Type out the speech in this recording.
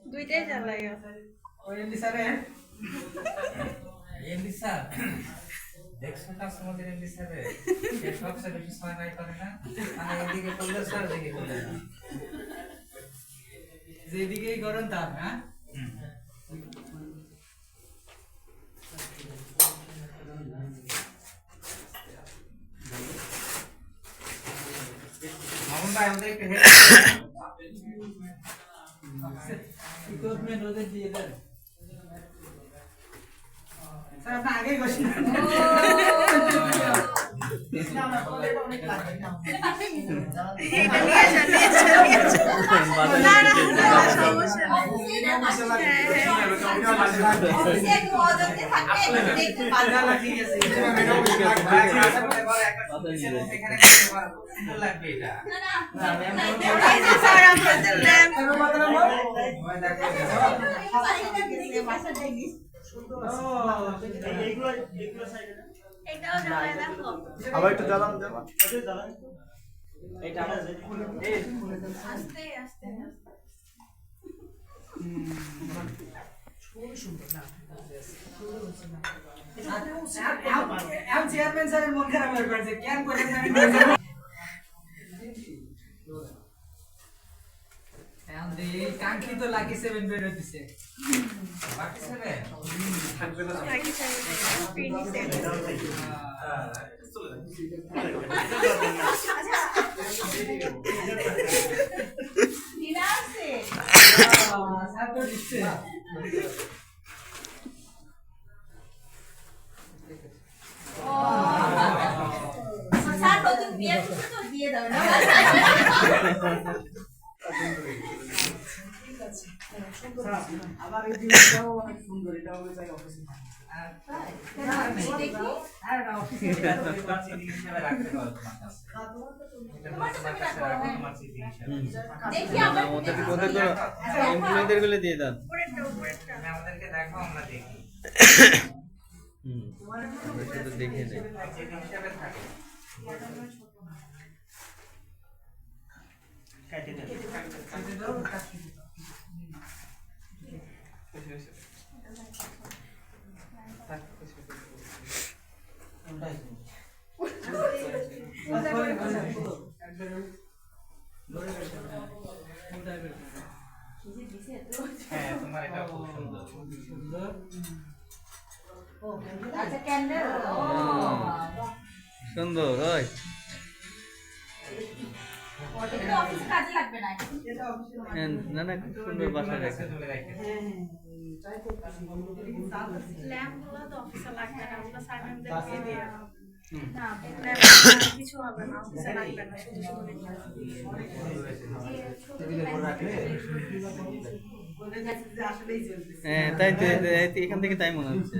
দুইটাই জ্বালাই ওই এমডি স্যারে এমডি স্যার দেখছো কাস্টমারদের এমডি স্যারে সে সব স্যার বেশি সময় নাই করে না মানে এদিকে করলে স্যার দিকে করলে না যেদিকেই করেন তার হ্যাঁ মামুন ভাই আমাদের একটু হেল্প ইকুইপমেন্ট ওদের দিয়ে দেন স্যার আপনি আগেই বসেন এটা নিয়ে আসা না না সমস্যা লাগবে এটা স্যার আপনাদের ল্যাম্প এটাও জ্বালায় দেখো আবার একটু জ্বালান এটা আস্তে আস্তে চেয়ারম্যান স্যারের মন খারাপ হয়ে পড়ছে কেন করেন কাঙ্ক্ষিত লাকি 7 বের হইতেছে বাকি স্যারে বাকি সব পিনি স্যার তো দিচ্ছে স্যার নতুন বিয়ে করতে তো দিয়ে দাও না আবার এই জিনিসটাও অনেক সুন্দর এটা ওই জায়গায় অফিসে দেখি আর না অফিসে রাখতে পারো তোমার কাছে তোমার সিটি হিসাবে দেখি আমার এমপ্লয়ীদের গুলো দিয়ে দেন তুমি আমাদেরকে দেখো আমরা দেখি শুধু দেখে নেই সিটি হিসাবে থাকে কাটে দেন হ্যাঁ তোমার এটা খুব সুন্দর আচ্ছা ক্যান্ডেল সুন্দর ওই এটা অফিসে কাজে লাগবে না না না খুব সুন্দর বাসা রাখে তুলে রাখতে ল্যাম্প গুলো তো অফিসে লাগবে না ওগুলো সাইলেন্টদের দিয়ে দিয়ে না কিছু হবে না অফিসে লাগবে না শুধু হ্যাঁ তাই তো এখান থেকে তাই মনে হচ্ছে